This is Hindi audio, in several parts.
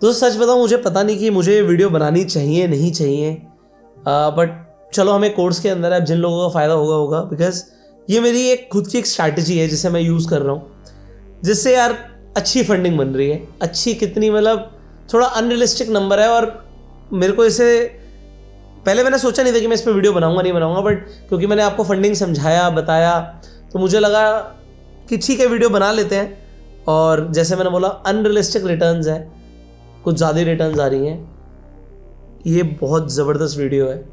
तो सच बताऊं, मुझे पता नहीं कि मुझे वीडियो बनानी चाहिए नहीं चाहिए, बट चलो हमें कोर्स के अंदर है, जिन लोगों का फ़ायदा होगा होगा, बिकॉज ये मेरी एक खुद की एक स्ट्रैटेजी है जिसे मैं यूज़ कर रहा हूँ, जिससे यार अच्छी फंडिंग बन रही है। अच्छी कितनी, मतलब थोड़ा अनरियलिस्टिक नंबर है, और मेरे को इसे पहले मैंने सोचा नहीं था कि मैं इस पर वीडियो बनाऊंगा नहीं बनाऊंगा, बट क्योंकि मैंने आपको फंडिंग समझाया बताया तो मुझे लगा कि ठीक है वीडियो बना लेते हैं। और जैसे मैंने बोला अनरियलिस्टिक रिटर्न्स है, कुछ ज़्यादा रिटर्न्स आ रही हैं। ये बहुत ज़बरदस्त वीडियो है,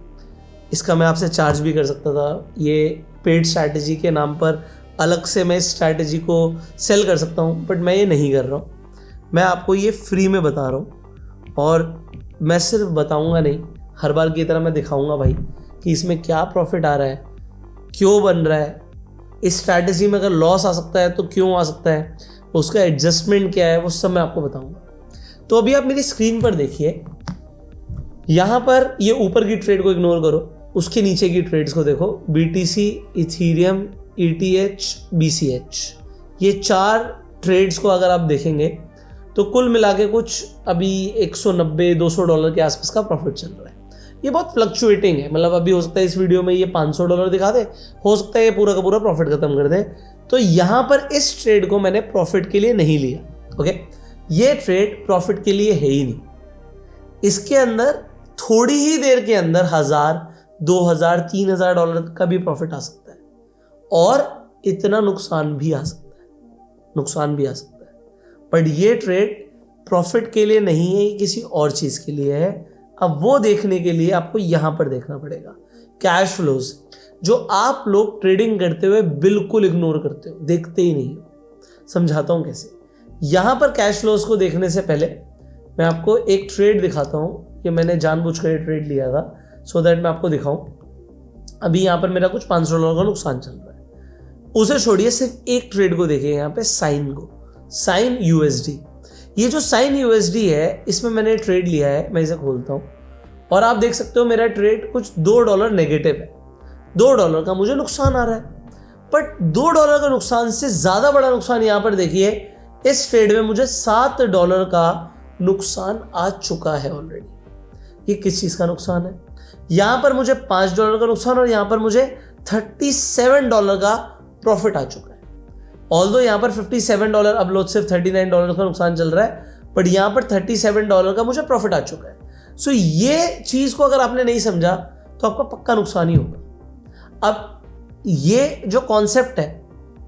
इसका मैं आपसे चार्ज भी कर सकता था। ये पेड स्ट्रैटेजी के नाम पर अलग से मैं इस स्ट्रैटेजी को सेल कर सकता हूँ, बट मैं ये नहीं कर रहा हूँ। मैं आपको ये फ्री में बता रहा हूँ, और मैं सिर्फ बताऊँगा नहीं, हर बार की तरह मैं दिखाऊँगा भाई कि इसमें क्या प्रॉफिट आ रहा है, क्यों बन रहा है, इस स्ट्रैटेजी में अगर लॉस आ सकता है तो क्यों आ सकता है, उसका एडजस्टमेंट क्या है, वो सब मैं आपको बताऊँगा। तो अभी आप मेरी स्क्रीन पर देखिए, यहाँ पर ये ऊपर की ट्रेड को इग्नोर करो, उसके नीचे की ट्रेड्स को देखो। BTC, इथीरियम, ETH, BCH, ये 4 ट्रेड्स को अगर आप देखेंगे तो कुल मिला के कुछ अभी $190-200 के आसपास का प्रॉफिट चल रहा है। ये बहुत फ्लक्चुएटिंग है, मतलब अभी हो सकता है इस वीडियो में ये $500 दिखा दे, हो सकता है ये पूरा का पूरा प्रॉफिट खत्म कर दे। तो यहाँ पर इस ट्रेड को मैंने प्रॉफिट के लिए नहीं लिया, ओके। ये ट्रेड प्रॉफिट के लिए है ही नहीं। इसके अंदर थोड़ी ही देर के अंदर $1000, $2000, $3000 का भी प्रॉफिट आ सकता है, और इतना नुकसान भी आ सकता है, बट ये ट्रेड प्रॉफिट के लिए नहीं है, ये किसी और चीज़ के लिए है। अब वो देखने के लिए आपको यहाँ पर देखना पड़ेगा कैश फ्लोज, जो आप लोग ट्रेडिंग करते हुए बिल्कुल इग्नोर करते हो, देखते ही नहीं हो। समझाता हूँ कैसे। यहाँ पर कैश फ्लोज को देखने से पहले मैं आपको एक ट्रेड दिखाता हूँ कि मैंने जानबूझकर ये ट्रेड लिया था, सो दैट मैं आपको दिखाऊँ। अभी यहाँ पर मेरा कुछ $500 का नुकसान चल रहा है, उसे छोड़िए, सिर्फ एक ट्रेड को देखिए यहाँ पे, साइन को, साइन USD। ये जो साइन USD है, इसमें मैंने ट्रेड लिया है। मैं इसे खोलता हूँ और आप देख सकते हो मेरा ट्रेड कुछ $2 नेगेटिव है। $2 का मुझे नुकसान आ रहा है, बट $2 का नुकसान से ज़्यादा बड़ा नुकसान यहाँ पर देखिए, इस ट्रेड में मुझे $7 का नुकसान आ चुका है ऑलरेडी। ये किस चीज़ का नुकसान है? यहाँ पर मुझे $5 का नुकसान, और यहाँ पर मुझे $37 का प्रॉफिट आ चुका है। ऑल्दो यहाँ पर $57, अब लोग सिर्फ $39 का नुकसान चल रहा है, बट यहाँ पर $37 का मुझे प्रॉफिट आ चुका है। सो ये चीज़ को अगर आपने नहीं समझा तो आपका पक्का नुकसान ही होगा। अब ये जो कॉन्सेप्ट है,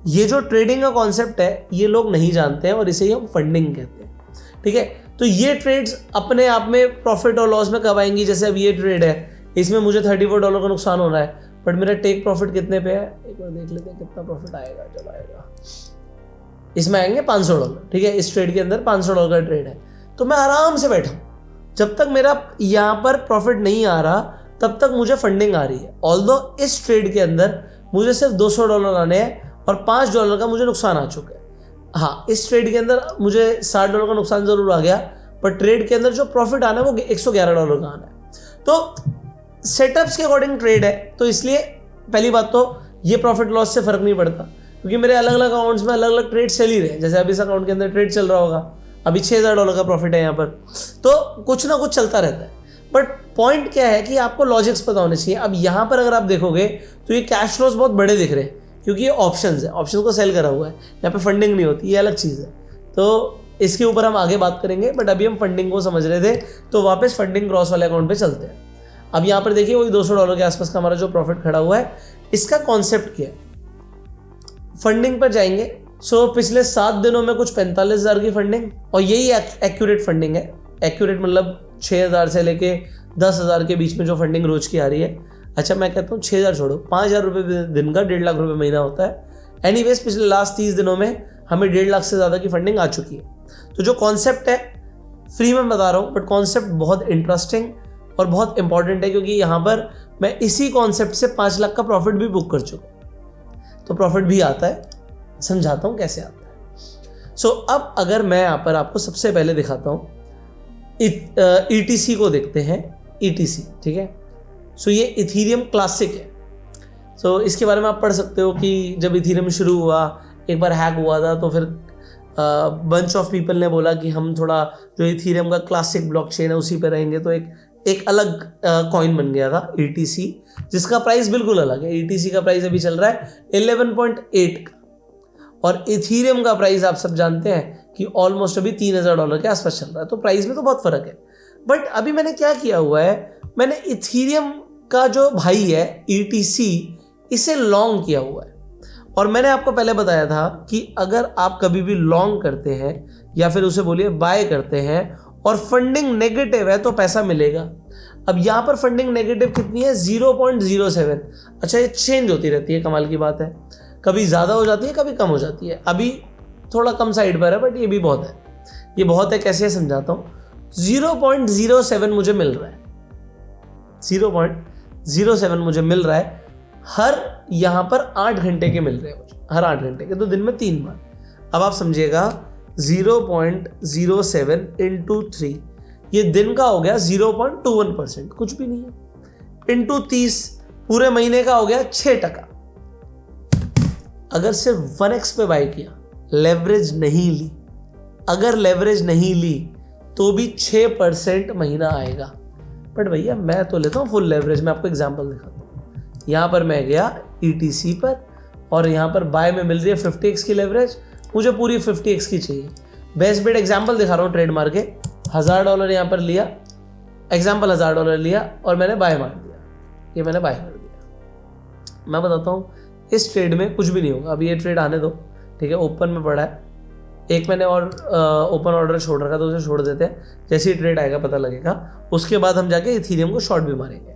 ये जो ट्रेडिंग का कॉन्सेप्ट है, ये लोग नहीं जानते हैं, और इसे ही हम फंडिंग कहते हैं, ठीक है। तो ये ट्रेड्स अपने आप में प्रॉफिट और लॉस में कब आएंगी? जैसे अब ये ट्रेड है, इसमें मुझे $34 का नुकसान हो रहा है, बट मेरा टेक प्रॉफिट कितने पे है, एक बार देख लेते हैं कितना प्रॉफिट आएगा। चलो आएगा, इसमें आएंगे $500, ठीक है। इस ट्रेड के अंदर $500 का ट्रेड है, तो मैं आराम से बैठा हूँ। जब तक मेरा यहाँ पर प्रॉफिट नहीं आ रहा, तब तक मुझे फंडिंग आ रही है। ऑल्दो इस ट्रेड के अंदर मुझे सिर्फ $200 आने हैं, और $5 का मुझे नुकसान आ चुका है। हाँ, इस ट्रेड के अंदर मुझे $60 का नुकसान जरूर आ गया, पर ट्रेड के अंदर जो प्रॉफिट आना है वो $111 का आना है। तो सेटअप्स के अकॉर्डिंग ट्रेड है, तो इसलिए पहली बात तो ये प्रॉफिट लॉस से फर्क नहीं पड़ता, क्योंकि मेरे अलग अलग अकाउंट्स में अलग अलग ट्रेड चल ही रहे हैं। जैसे अभी इस अकाउंट के अंदर ट्रेड चल रहा होगा, अभी $6000 का प्रॉफिट है यहाँ पर, तो कुछ ना कुछ चलता रहता है। बट पॉइंट क्या है कि आपको लॉजिक्स पता होने चाहिए। अब यहाँ पर अगर आप देखोगे तो ये कैश फ्लोज बहुत बड़े दिख रहे हैं, क्योंकि ये ऑप्शंस है, ऑप्शन को सेल करा हुआ है, यहाँ पे फंडिंग नहीं होती, ये अलग चीज़ है। तो इसके ऊपर हम आगे बात करेंगे, बट अभी हम फंडिंग को समझ रहे थे, तो वापस फंडिंग क्रॉस वाले अकाउंट पे चलते हैं। अब यहाँ पर देखिए वही $200 के आसपास का हमारा जो प्रॉफिट खड़ा हुआ है, इसका कॉन्सेप्ट क्या है? फंडिंग पर जाएंगे। सो पिछले 7 दिनों में कुछ 45,000 की फंडिंग, और यही एक्यूरेट फंडिंग है। एक्यूरेट मतलब 6,000 से लेके 10,000 के बीच में जो फंडिंग रोज की आ रही है। अच्छा, मैं कहता हूँ 6,000 छोड़ो, 5,000 रुपये दिन का, 1.5 लाख रुपये महीना होता है। एनीवेज पिछले लास्ट 30 दिनों में हमें 1.5 लाख से ज़्यादा की फंडिंग आ चुकी है। तो जो कॉन्सेप्ट है, फ्री में बता रहा हूँ, बट कॉन्सेप्ट बहुत इंटरेस्टिंग और बहुत इंपॉर्टेंट है, क्योंकि यहाँ पर मैं इसी कॉन्सेप्ट से 5 लाख का प्रॉफिट भी बुक कर चुका हूँ। तो प्रॉफिट भी आता है, समझाता हूँ कैसे आता है। सो अब अगर मैं यहाँ पर आपको सबसे पहले दिखाता हूँ, ETC को देखते हैं। ETC, ठीक है। सो ये इथीरियम क्लासिक है। सो इसके बारे में आप पढ़ सकते हो कि जब इथीरियम शुरू हुआ, एक बार हैक हुआ था, तो फिर बंच ऑफ पीपल ने बोला कि हम थोड़ा जो इथीरियम का क्लासिक ब्लॉकचेन है उसी पे रहेंगे, तो एक अलग कॉइन बन गया था ETC, जिसका प्राइस बिल्कुल अलग है। ETC का प्राइस अभी चल रहा है 11.8 का, और इथीरियम का प्राइस आप सब जानते हैं कि ऑलमोस्ट अभी $3000 के आसपास चल रहा है, तो प्राइस में तो बहुत फर्क है। बट अभी मैंने क्या किया हुआ है, मैंने इथीरियम का जो भाई है ETC, इसे लॉन्ग किया हुआ है। और मैंने आपको पहले बताया था कि अगर आप कभी भी लॉन्ग करते हैं या फिर उसे बोलिए बाय करते हैं और फंडिंग नेगेटिव है तो पैसा मिलेगा। अब यहाँ पर फंडिंग नेगेटिव कितनी है, 0.07। अच्छा, ये चेंज होती रहती है, कमाल की बात है, कभी ज़्यादा हो जाती है कभी कम हो जाती है। अभी थोड़ा कम साइड पर है, बट ये भी बहुत है। ये बहुत है कैसे समझाता हूँ। 0.07 मुझे मिल रहा है, 0.07 मुझे मिल रहा है। हर यहाँ पर 8 घंटे के मिल रहे हैं मुझे, हर 8 घंटे के, तो दिन में 3 बार। अब आप समझिएगा 0.07 इंटू 3, ये दिन का हो गया 0.21%, कुछ भी नहीं है, इंटू 30, पूरे महीने का हो गया 6%। अगर सिर्फ 1x पे बाय किया, लेवरेज नहीं ली, अगर लेवरेज नहीं ली तो भी 6% महीना आएगा। बट भैया मैं तो लेता हूँ फुल लेवरेज। मैं आपको एग्जांपल दिखाता हूँ। यहाँ पर मैं गया ETC पर और यहाँ पर बाय में मिल रही है 50x की लेवरेज, मुझे पूरी 50x की चाहिए। बेस्ट बेट एग्जांपल दिखा रहा हूँ ट्रेड मार के। $1000 यहाँ पर लिया, एग्जांपल $1000 लिया और मैंने बाय मार दिया, ये मैंने बाय कर दिया। मैं बताता हूँ इस ट्रेड में कुछ भी नहीं होगा। अभी ये ट्रेड आने दो, ठीक है, ओपन में पड़ा है। एक मैंने और ओपन ऑर्डर छोड़ रखा, तो उसे छोड़ देते हैं, जैसे ही ट्रेड आएगा पता लगेगा, उसके बाद हम जाके इथीरियम को शॉर्ट भी मारेंगे।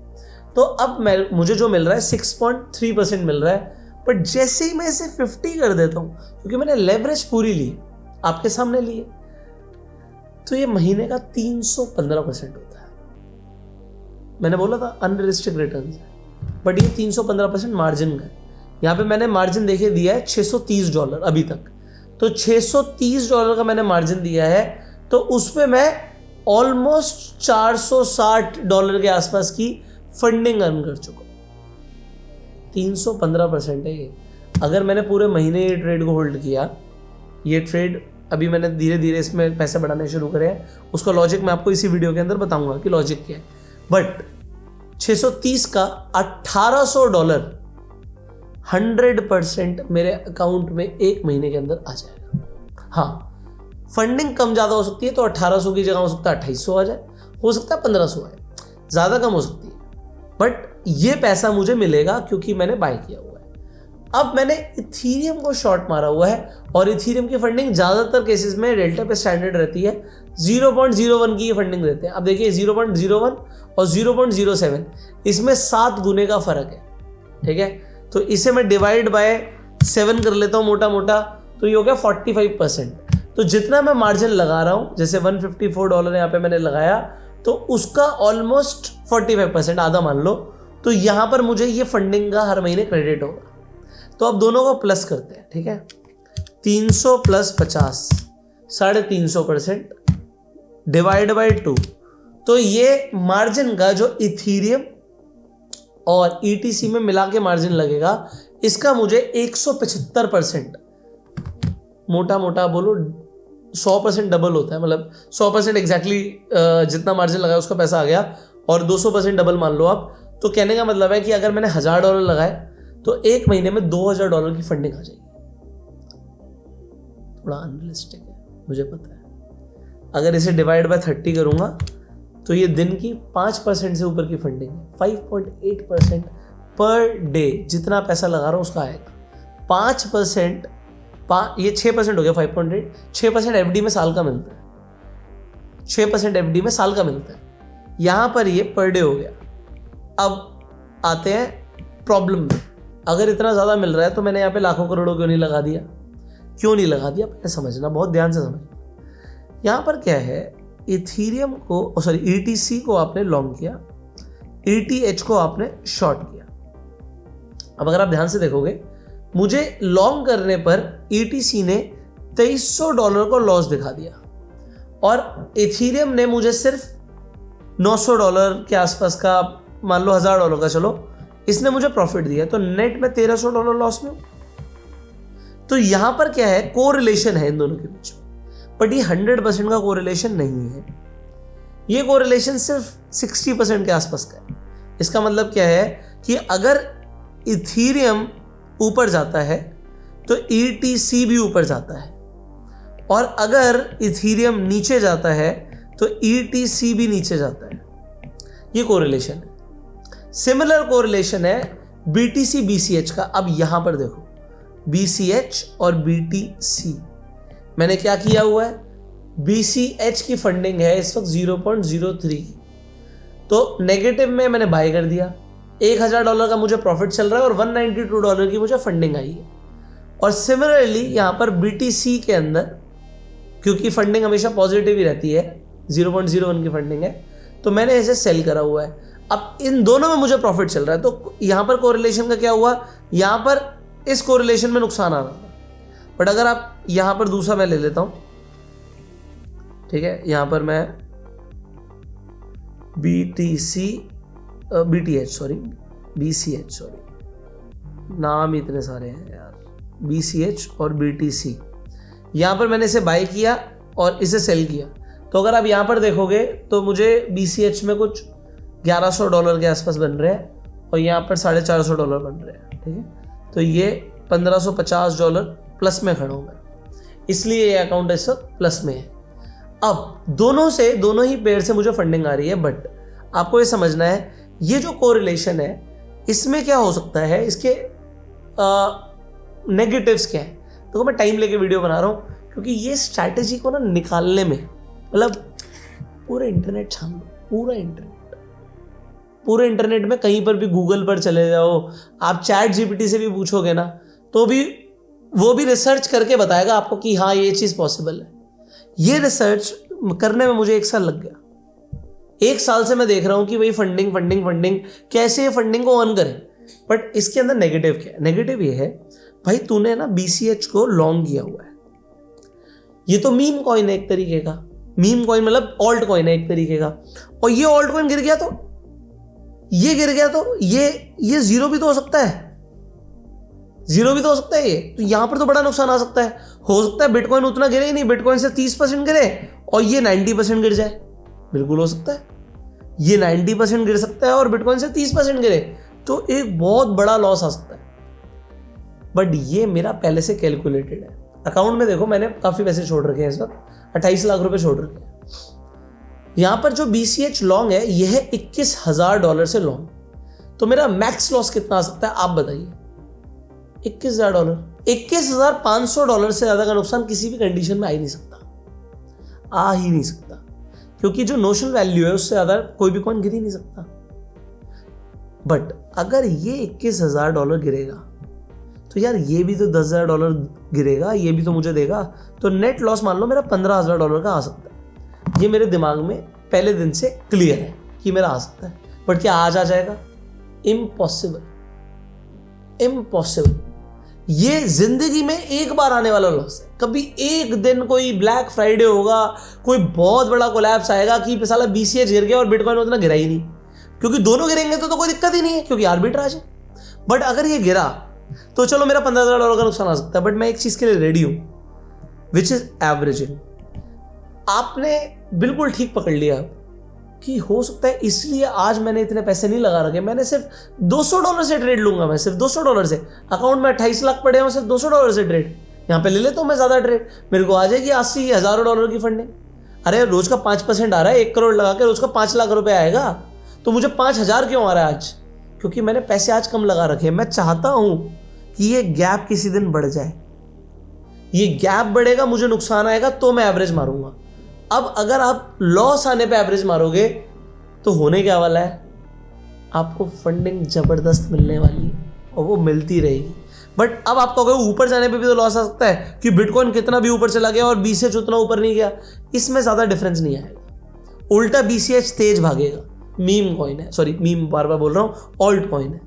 तो अब मुझे जो मिल रहा है 6.3% मिल रहा है। बट जैसे ही मैं इसे 50 कर देता हूँ, क्योंकि मैंने लेवरेज पूरी ली है, आपके सामने ली है, तो ये महीने का 315% होता है। मैंने बोला था अनरिस्ट्रिक्ट रिटर्न है, बट ये 315% मार्जिन का है। यहाँ पे मैंने मार्जिन देखे दिया है $630 अभी तक, तो $630 का मैंने मार्जिन दिया है, तो उस पर मैं ऑलमोस्ट $460 के आसपास की फंडिंग अर्न कर चुका हूँ। 315% है ये। अगर मैंने पूरे महीने ये ट्रेड को होल्ड किया, ये ट्रेड अभी मैंने धीरे धीरे इसमें पैसे बढ़ाने शुरू करे हैं, उसका लॉजिक मैं आपको इसी वीडियो के अंदर बताऊंगा कि लॉजिक क्या है। बट 630 का $1800 100% मेरे अकाउंट में एक महीने के अंदर आ जाएगा। हाँ, फंडिंग कम ज़्यादा हो सकती है, तो 1800 की जगह हो सकता है 2800 आ जाए, हो सकता है 1500 आए, ज़्यादा कम हो सकती है, बट ये पैसा मुझे मिलेगा क्योंकि मैंने बाय किया हुआ है। अब मैंने इथीरियम को शॉर्ट मारा हुआ है, और इथीरियम की फंडिंग ज़्यादातर केसेस में डेल्टा पे स्टैंडर्ड रहती है, 0.01 की फंडिंग देते हैं। अब देखिए 0.01 और 0.07, इसमें 7 गुने का फ़र्क है, ठीक है। तो इसे मैं डिवाइड बाय 7 कर लेता हूँ मोटा मोटा, तो ये हो गया 45%। तो जितना मैं मार्जिन लगा रहा हूँ, जैसे $154 यहाँ पे मैंने लगाया, तो उसका ऑलमोस्ट 45%, आधा मान लो, तो यहाँ पर मुझे ये फंडिंग का हर महीने क्रेडिट होगा। तो अब दोनों को प्लस करते हैं, ठीक है। 300 + 50, 350% डिवाइड बाय 2, तो ये मार्जिन का जो इथीरियम और ETC में मिला के मार्जिन लगेगा, इसका मुझे 175%, मोटा मोटा बोलो 100% डबल होता है, मतलब 100% एग्जैक्टली जितना मार्जिन लगाया उसका पैसा आ गया, और 200% डबल मान लो आप। तो कहने का मतलब है कि अगर मैंने $1000 लगाए तो एक महीने में $2000 की फंडिंग आ जाएगी। थोड़ा अनरियलिस्टिक है, मुझे पता है। अगर इसे डिवाइड बाय 30 करूंगा तो ये दिन की 5% से ऊपर की फंडिंग है, 5.8% पर डे। जितना पैसा लगा रहा हूँ उसका आएगा 5%, ये 6% हो गया, 5.8, 6% FD में साल का मिलता है, 6% FD में साल का मिलता है। यहाँ पर ये पर डे हो गया। अब आते हैं प्रॉब्लम में। अगर इतना ज़्यादा मिल रहा है तो मैंने यहाँ पे लाखों करोड़ों क्यों नहीं लगा दिया? क्यों नहीं लगा दिया पहले समझना, बहुत ध्यान से समझना। यहाँ पर क्या है, इथीरियम को ETC को आपने लॉन्ग किया, ETH को आपने शॉर्ट किया। अब अगर आप ध्यान से देखोगे, मुझे लॉन्ग करने पर ETC ने $2300 को लॉस दिखा दिया, और इथीरियम ने मुझे सिर्फ $900 के आसपास का, मान लो $1000 का, चलो इसने मुझे प्रॉफिट दिया, तो नेट में $1300 लॉस में। तो यहां पर क्या है, कोरिलेशन है इन दोनों के बीच में, बट ये 100% का कोरिलेशन नहीं है। ये कोरिलेशन सिर्फ 60% के आसपास का है। इसका मतलब क्या है कि अगर इथीरियम ऊपर जाता है तो ETC भी ऊपर जाता है, और अगर इथीरियम नीचे जाता है तो ETC भी नीचे जाता है। ये कोरिलेशन है। सिमिलर कोरिलेशन है BTC BCH का। अब यहां पर देखो, BCH और BTC, मैंने क्या किया हुआ है, BCH की फंडिंग है इस वक्त 0.03, तो नेगेटिव में मैंने बाय कर दिया। $1000 का मुझे प्रॉफिट चल रहा है और $192 की मुझे फंडिंग आई है। और सिमिलरली यहां पर BTC के अंदर, क्योंकि फंडिंग हमेशा पॉजिटिव ही रहती है, 0.01 की फंडिंग है, तो मैंने इसे सेल करा हुआ है। अब इन दोनों में मुझे प्रॉफिट चल रहा है, तो यहां पर कोरिलेशन का क्या हुआ, यहां पर इस कोरिलेशन में नुकसान आ रहा था। बट अगर आप यहां पर दूसरा मैं ले लेता हूं, ठीक है, यहां पर मैं BCH, नाम ही इतने सारे हैं यार, BCH और BTC, यहां पर मैंने इसे बाय किया और इसे सेल किया। तो अगर आप यहां पर देखोगे तो मुझे BCH में कुछ $1100 के आसपास बन रहे हैं और यहाँ पर $450 बन रहे हैं, ठीक है। तो ये $1550 प्लस में खड़ा हूँ मैं, इसलिए ये अकाउंट इस वक्त प्लस में है। अब दोनों ही पेयर से मुझे फंडिंग आ रही है, बट आपको ये समझना है ये जो कोरिलेशन है इसमें क्या हो सकता है, इसके नेगेटिव्स क्या है। तो मैं टाइम लेके वीडियो बना रहा हूँ, क्योंकि ये स्ट्रैटेजी को ना निकालने में, मतलब पूरे इंटरनेट छान लो, पूरे इंटरनेट में कहीं पर भी गूगल पर चले जाओ, आप ChatGPT से भी पूछोगे ना, तो भी वो भी रिसर्च करके बताएगा आपको कि हाँ ये चीज़ पॉसिबल है। ये रिसर्च करने में मुझे 1 साल लग गया। 1 साल से मैं देख रहा हूँ कि भाई फंडिंग कैसे ये फंडिंग को ऑन करें। बट इसके अंदर नेगेटिव क्या है, नेगेटिव ये है भाई, तूने ना BCH को लॉन्ग किया हुआ है। ये तो मीम कॉइन है एक तरीके का, मीम कॉइन मतलब ऑल्ट कॉइन है एक तरीके का, और ये ऑल्ट कॉइन गिर गया तो ये जीरो भी तो हो सकता है, ये तो यहां पर तो बड़ा नुकसान आ सकता है। हो सकता है बिटकॉइन उतना गिरे ही नहीं, बिटकॉइन से 30% गिरे और ये 90% गिर जाए, बिल्कुल हो सकता है। ये 90% गिर सकता है और बिटकॉइन से 30% गिरे, तो एक बहुत बड़ा लॉस आ सकता है। बट ये मेरा पहले से कैलकुलेटेड है। अकाउंट में देखो मैंने काफी पैसे छोड़ रखे हैं, इस वक्त 28 लाख रुपए छोड़ रखे हैं। यहां पर जो BCH लॉन्ग है यह है $21,000 से लॉन्ग, तो मेरा मैक्स लॉस कितना आ सकता है आप बताइए। $21,000, $21,500 से ज्यादा का नुकसान किसी भी कंडीशन में आ ही नहीं सकता, क्योंकि जो नोशनल वैल्यू है उससे ज्यादा कोई भी कॉइन गिर ही नहीं सकता। बट अगर ये $21,000 गिरेगा तो यार ये भी तो $10,000 गिरेगा, ये भी तो मुझे देगा, तो नेट लॉस मान लो मेरा $15,000 का आ सकता है। ये मेरे दिमाग में पहले दिन से क्लियर है कि मेरा आ सकता है। बट क्या आज आ जाएगा? इम्पॉसिबल। ये जिंदगी में एक बार आने वाला लॉस है। कभी एक दिन कोई ब्लैक फ्राइडे होगा, कोई बहुत बड़ा कोलैप्स आएगा कि साला BCH गिर गया और बिटकॉइन उतना गिरा ही नहीं, क्योंकि दोनों गिरेंगे तो कोई दिक्कत ही नहीं है, क्योंकि आर्बिट्राज है। बट अगर ये गिरा तो चलो मेरा $15,000 का नुकसान आ सकता है, बट मैं एक चीज के लिए रेडी हूं, विच इज एवरेजिंग। आपने बिल्कुल ठीक पकड़ लिया कि हो सकता है इसलिए आज मैंने इतने पैसे नहीं लगा रखे। मैंने सिर्फ $200 से ट्रेड लूंगा, मैं सिर्फ $200 से। अकाउंट में 28 लाख पड़े हैं, सिर्फ $200 से ट्रेड यहाँ पे ले लेता हूँ मैं ज़्यादा ट्रेड, मेरे को आ जाएगी $80,000 की फंडिंग। अरे रोज का 5% आ रहा है, 1 करोड़ लगा के रोज का 5 लाख रुपए आएगा, तो मुझे 5,000 क्यों आ रहा है आज? क्योंकि मैंने पैसे आज कम लगा रखे हैं। मैं चाहता हूं कि ये गैप किसी दिन बढ़ जाए। ये गैप बढ़ेगा, मुझे नुकसान आएगा तो मैं एवरेज मारूंगा। अब अगर आप लॉस आने पे एवरेज मारोगे तो होने क्या वाला है, आपको फंडिंग जबरदस्त मिलने वाली है और वो मिलती रहेगी। बट अब आप कहोगे ऊपर जाने पे भी तो लॉस आ सकता है कि बिटकॉइन कितना भी ऊपर चला गया और BCH उतना ऊपर नहीं गया, इसमें ज्यादा डिफरेंस नहीं आएगा। उल्टा BCH तेज भागेगा। मीम कॉइन है, सॉरी मीम बार बार बोल रहा हूं, ऑल्ट कॉइन है।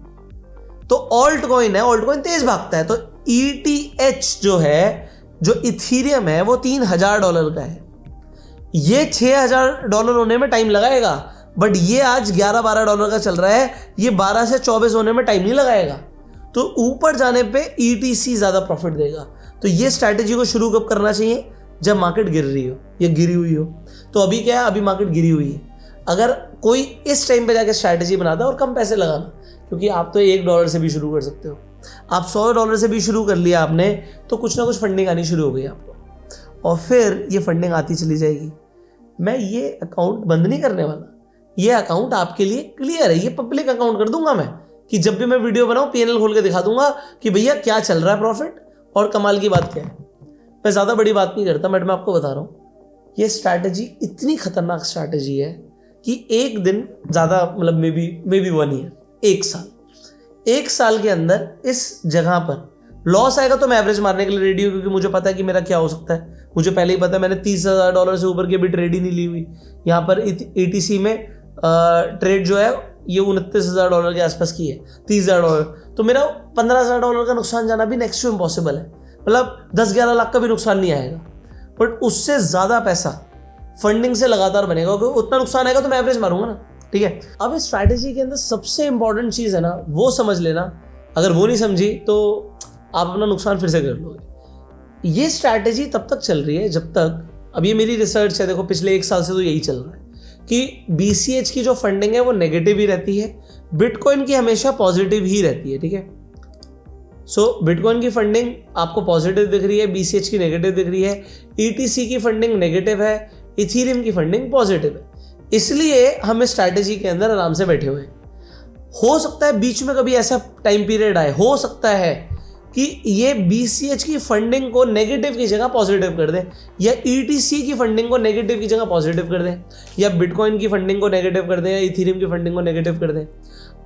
तो ऑल्ट कॉइन है, ऑल्ट कॉइन तेज भागता है। तो ETH जो है, जो इथीरियम है, वो $3,000 का है। ये $6,000 होने में टाइम लगाएगा, बट ये आज $11-12 का चल रहा है, ये 12 से 24 होने में टाइम नहीं लगाएगा। तो ऊपर जाने पे ETC ज्यादा प्रॉफिट देगा। तो ये स्ट्रैटेजी को शुरू कब करना चाहिए? जब मार्केट गिर रही हो या गिरी हुई हो। तो अभी क्या है, अभी मार्केट गिरी हुई है। अगर कोई इस टाइम पे जाके स्ट्रैटेजी बनाता है और कम पैसे लगाना, क्योंकि आप तो $1 से भी शुरू कर सकते हो, आप $100 से भी शुरू कर लिया आपने, तो कुछ ना कुछ फंडिंग आनी शुरू हो गई आपको, और फिर ये फंडिंग आती चली जाएगी। मैं ये अकाउंट बंद नहीं करने वाला, ये अकाउंट आपके लिए क्लियर है, ये पब्लिक अकाउंट कर दूंगा मैं, कि जब भी मैं वीडियो बनाऊं पीएनएल खोल के दिखा दूंगा कि भैया क्या चल रहा है, प्रॉफिट और कमाल की बात क्या है। मैं ज़्यादा बड़ी बात नहीं करता, बट मैं आपको बता रहा हूँ ये स्ट्रैटेजी इतनी खतरनाक स्ट्रैटेजी है कि एक दिन ज़्यादा, मतलब मे बी 1 ईयर, 1 साल के अंदर इस जगह पर लॉस आएगा तो मैं एवरेज मारने के लिए रेडी हूँ, क्योंकि मुझे पता है कि मेरा क्या हो सकता है। मुझे पहले ही पता है, मैंने $30,000 से ऊपर की अभी ट्रेड ही नहीं ली हुई। यहाँ पर ETC में ट्रेड जो है ये $29,000 के आसपास की है, $30,000, तो मेरा $15,000 का नुकसान जाना भी नेक्स्ट टू इम्पॉसिबल है। मतलब 10-11 लाख का भी नुकसान नहीं आएगा, बट उससे ज़्यादा पैसा फंडिंग से लगातार बनेगा, क्योंकि उतना नुकसान आएगा तो मैं एवरेज मारूंगा ना, ठीक है। अब इस स्ट्रैटेजी के अंदर सबसे इंपॉर्टेंट चीज़ है ना, वो समझ लेना। अगर वो नहीं समझी तो आप अपना नुकसान फिर से कर लोगे। ये स्ट्रैटेजी तब तक चल रही है जब तक, अब ये मेरी रिसर्च है, देखो पिछले 1 साल से तो यही चल रहा है कि BCH की जो फंडिंग है वो नेगेटिव ही रहती है, बिटकॉइन की हमेशा पॉजिटिव ही रहती है, ठीक है। सो बिटकॉइन की फंडिंग आपको पॉजिटिव दिख रही है, BCH की नेगेटिव दिख रही है, ETC की फंडिंग नेगेटिव है, इथीरियम की फंडिंग पॉजिटिव है। इसलिए हम इस स्ट्रैटेजी के अंदर आराम से बैठे हुए हैं। हो सकता है बीच में कभी ऐसा टाइम पीरियड आए, हो सकता है कि ये BCH की फंडिंग को नेगेटिव की जगह पॉजिटिव कर दें, या ETC की फंडिंग को नेगेटिव की जगह पॉजिटिव कर दें, या बिटकॉइन की फंडिंग को नेगेटिव कर दें, या इथीरियम की फंडिंग को नेगेटिव कर दें।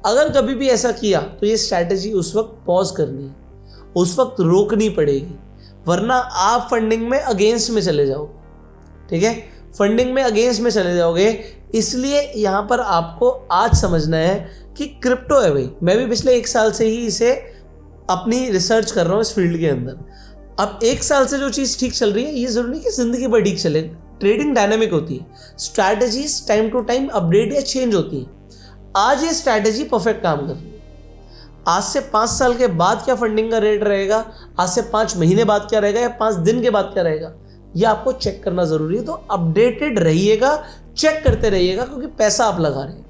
अगर कभी भी ऐसा किया तो ये स्ट्रैटेजी उस वक्त पॉज करनी है, उस वक्त रोकनी पड़ेगी, वरना आप फंडिंग में अगेंस्ट में चले जाओगे, ठीक है, फंडिंग में अगेंस्ट में चले जाओगे। इसलिए यहाँ पर आपको आज समझना है कि क्रिप्टो है भाई। मैं भी पिछले 1 साल से ही इसे अपनी रिसर्च कर रहा हूँ इस फील्ड के अंदर। अब 1 साल से जो चीज़ ठीक चल रही है, ये ज़रूरी नहीं कि ज़िंदगी भर ठीक चले। ट्रेडिंग डायनामिक होती है, strategies time to time update या चेंज होती है। आज ये स्ट्रैटेजी परफेक्ट काम कर रही है, आज से 5 साल के बाद क्या फंडिंग का रेट रहेगा, आज से 5 महीने बाद क्या रहेगा, या 5 दिन के बाद क्या रहेगा, ये आपको चेक करना ज़रूरी है। तो अपडेटेड रहिएगा, चेक करते रहिएगा, क्योंकि पैसा आप लगा रहे हैं।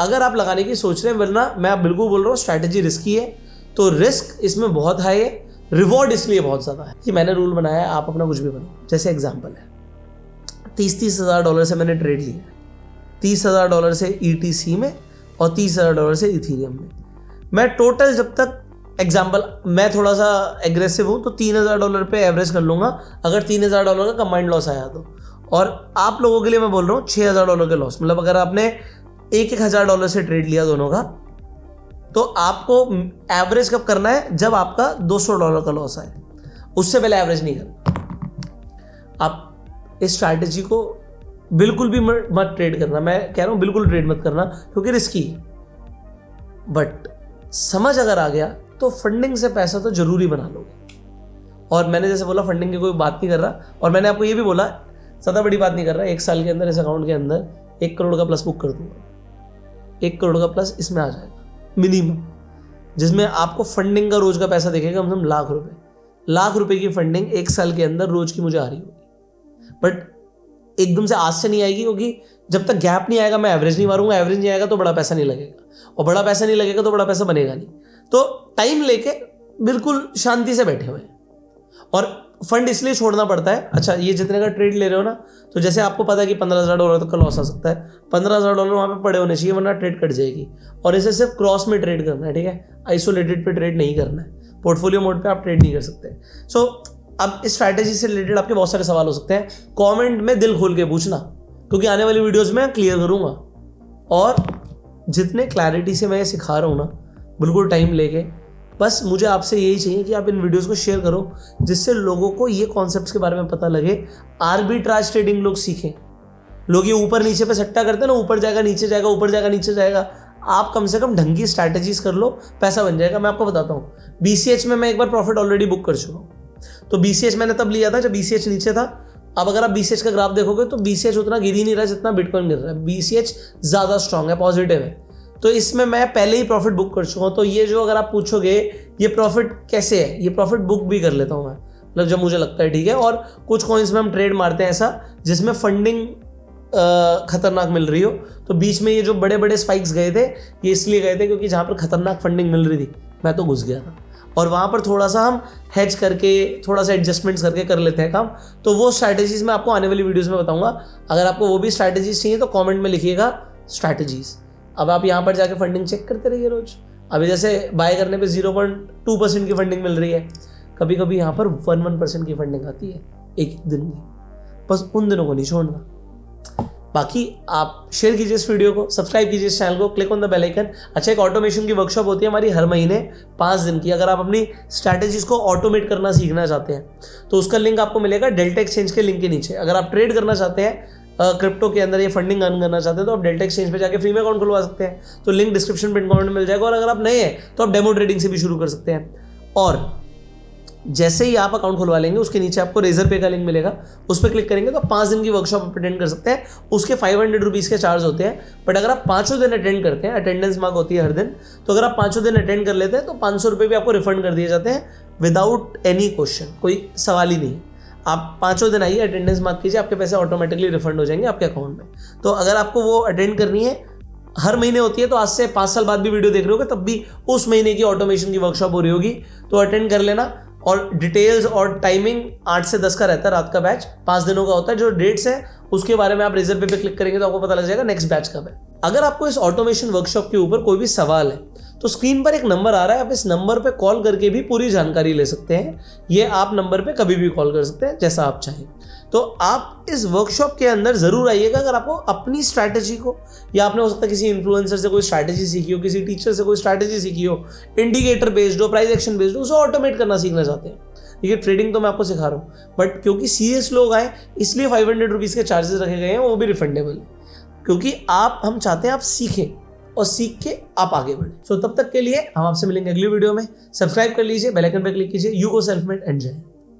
अगर आप लगाने की सोच रहे हैं, वरना मैं आप बिल्कुल बोल रहा हूँ स्ट्रैटेजी रिस्की है, तो रिस्क इसमें बहुत हाई है, रिवॉर्ड इसलिए बहुत ज़्यादा है कि मैंने रूल बनाया है, आप अपना कुछ भी बनाओ। जैसे एग्जाम्पल है, $30,000 से मैंने ट्रेड लिया, $30,000 से ETC में और $30,000 से इथीरियम में। मैं टोटल, जब तक एग्जाम्पल मैं थोड़ा सा एग्रेसिव हूँ, तो $3,000 पे एवरेज कर लूँगा, अगर $3,000 का कंबाइंड लॉस आया तो। और आप लोगों के लिए मैं बोल रहा हूँ $6,000 के लॉस, मतलब अगर आपने $1,000 से ट्रेड लिया दोनों का, तो आपको एवरेज कब करना है, जब आपका $200 का लॉस आए, उससे पहले एवरेज नहीं करना। आप इस स्ट्रैटेजी को बिल्कुल भी मत ट्रेड करना, मैं कह रहा हूँ बिल्कुल ट्रेड मत करना, क्योंकि रिस्की है। बट समझ अगर आ गया तो फंडिंग से पैसा तो जरूरी बना लोगे। और मैंने जैसे बोला, फंडिंग की कोई बात नहीं कर रहा, और मैंने आपको ये भी बोला ज़्यादा बड़ी बात नहीं कर रहा, 1 साल के अंदर इस अकाउंट के अंदर 1 करोड़ का प्लस बुक कर दूंगा। 1 करोड़ का प्लस इसमें आ जाएगा मिनिमम, जिसमें आपको फंडिंग का रोज का पैसा दिखेगा कम से कम लाख रुपए की फंडिंग 1 साल के अंदर रोज की मुझे आ रही होगी। बट एकदम से आज से नहीं आएगी, क्योंकि जब तक गैप नहीं आएगा मैं एवरेज नहीं मारूंगा, एवरेज नहीं आएगा तो बड़ा पैसा नहीं लगेगा, और बड़ा पैसा नहीं लगेगा तो बड़ा पैसा बनेगा नहीं। तो टाइम लेके बिल्कुल शांति से बैठे हुए हैं, और फंड इसलिए छोड़ना पड़ता है। अच्छा, ये जितने का ट्रेड ले रहे हो ना, तो जैसे आपको पता है कि $15,000 तक का लॉस आ सकता है, $15,000 वहाँ पे पड़े होने चाहिए, वरना ट्रेड कट जाएगी। और इसे सिर्फ क्रॉस में ट्रेड करना है, ठीक है, आइसोलेटेड पे ट्रेड नहीं करना है, पोर्टफोलियो मोड पे आप ट्रेड नहीं कर सकते। सो अब इस स्ट्रैटेजी से रिलेटेड आपके बहुत सारे सवाल हो सकते हैं, कमेंट में दिल खोल के पूछना, क्योंकि आने वाली वीडियोस में क्लियर करूँगा। और जितने क्लैरिटी से मैं ये सिखा रहा हूँ ना, बिल्कुल टाइम लेके, बस मुझे आपसे यही चाहिए कि आप इन वीडियोस को शेयर करो, जिससे लोगों को ये कॉन्सेप्ट्स के बारे में पता लगे। आर्बिट्राज ट्रेडिंग लोग सीखें। लोग ये ऊपर नीचे पे सट्टा करते हैं ना, ऊपर जाएगा नीचे जाएगा, ऊपर जाएगा नीचे जाएगा। आप कम से कम ढंग की स्ट्रैटेजीज कर लो, पैसा बन जाएगा। मैं आपको बताता हूँ, BCH में मैं एक बार प्रॉफिट ऑलरेडी बुक कर चुका हूँ। तो BCH मैंने तब लिया था जब BCH नीचे था। अब अगर आप BCH का ग्राफ देखोगे तो BCH उतना गिर ही नहीं रहा जितना बिटकॉइन गिर रहा है। BCH ज़्यादा स्ट्रांग है, पॉजिटिव है, तो इसमें मैं पहले ही प्रॉफिट बुक कर चुका हूँ। तो ये जो अगर आप पूछोगे ये प्रॉफिट कैसे है, ये प्रॉफिट बुक भी कर लेता हूँ मैं। मतलब जब मुझे लगता है, ठीक है। और कुछ कॉइन्स में हम ट्रेड मारते हैं ऐसा जिसमें फंडिंग खतरनाक मिल रही हो। तो बीच में ये जो बड़े बड़े स्पाइक्स गए थे ये इसलिए गए थे क्योंकि जहाँ पर खतरनाक फंडिंग मिल रही थी मैं तो घुस गया था, और वहाँ पर थोड़ा सा हम हेज करके थोड़ा सा एडजस्टमेंट्स करके कर लेते हैं काम। तो वो स्ट्रैटेजीज मैं आपको आने वाली वीडियोस में बताऊंगा। अगर आपको वो भी स्ट्रैटेजीज चाहिए तो कमेंट में लिखिएगा स्ट्रैटेजीज। अब आप यहाँ पर जाके फंडिंग चेक करते रहिए रोज। अभी जैसे बाय करने पे 0.2% की फंडिंग मिल रही है, कभी कभी यहाँ पर 1% की फंडिंग आती है एक दिन की, बस उन दिनों को नहीं छोड़ना। बाकी आप शेयर कीजिए इस वीडियो को, सब्सक्राइब कीजिए इस चैनल को, click on the bell icon. अच्छा, एक ऑटोमेशन की वर्कशॉप होती है हमारी हर महीने 5 दिन की। अगर आप अपनी स्ट्रैटेजीज को ऑटोमेट करना सीखना चाहते हैं तो उसका लिंक आपको मिलेगा डेल्टा एक्सचेंज के लिंक के नीचे। अगर आप ट्रेड करना चाहते हैं क्रिप्टो के अंदर, ये फंडिंग अर्न करना चाहते हैं तो आप डेल्टा एक्सचेंज पे जाके फ्री में अकाउंट खुलवा सकते हैं। तो लिंक डिस्क्रिप्शन में कमेंट में मिल जाएगा। और अगर आप नए हैं तो आप डेमो ट्रेडिंग से भी शुरू कर सकते हैं। और जैसे ही आप अकाउंट खुलवा लेंगे उसके नीचे आपको रेजर पे का लिंक मिलेगा, उस पर क्लिक करेंगे तो 5 दिन की वर्कशॉप अटेंड कर सकते हैं। उसके 500 रुपीज़ के चार्ज होते हैं। बट अगर आप 5 दिन अटेंड करते हैं, अटेंडेंस मार्क होती है हर दिन, तो अगर आप 5 दिन अटेंड कर लेते हैं तो 500 रुपये भी आपको रिफंड कर दिए जाते हैं विदाउट एनी क्वेश्चन, कोई सवाल ही नहीं है। आप 5 दिन आइए, अटेंडेंस मार्क कीजिए, आपके पैसे ऑटोमेटिकली रिफंड हो जाएंगे आपके अकाउंट में। तो अगर आपको वो अटेंड करनी है, हर महीने होती है, तो आज से 5 साल बाद भी वीडियो देख रहे होगे तब भी उस महीने की ऑटोमेशन की वर्कशॉप हो रही होगी, तो अटेंड कर लेना। और डिटेल्स और टाइमिंग 8 से 10 का रहता है रात का बैच, 5 दिनों का होता है। जो डेट्स है उसके बारे में आप रेजर पे क्लिक करेंगे तो आपको पता लग जाएगा नेक्स्ट बैच कब है। अगर आपको इस ऑटोमेशन वर्कशॉप के ऊपर कोई भी सवाल है तो स्क्रीन पर एक नंबर आ रहा है, आप इस नंबर पे कॉल करके भी पूरी जानकारी ले सकते हैं। ये आप नंबर पे कभी भी कॉल कर सकते हैं जैसा आप चाहें। तो आप इस वर्कशॉप के अंदर जरूर आइएगा अगर आपको अपनी स्ट्रैटेजी को, या आपने हो सकता है किसी इन्फ्लुएंसर से कोई स्ट्रैटेजी सीखी हो, किसी टीचर से कोई स्ट्रैटेजी सीखी हो, इंडिकेटर बेस्ड हो, प्राइस एक्शन बेस्ड हो, उसे ऑटोमेट करना सीखना चाहते हैं। देखिए, ट्रेडिंग तो मैं आपको सिखा रहा हूँ, बट क्योंकि सीरियस लोग आए इसलिए 500 रुपीज़ के चार्जेस रखे गए हैं, वो भी रिफंडेबल है। क्योंकि हम चाहते हैं आप सीखें और सीख के आप आगे बढ़ें। सो तब तक के लिए हम आपसे मिलेंगे अगली वीडियो में। सब्सक्राइब कर लीजिए, बेल आइकन पर क्लिक कीजिए। You go self made and जय।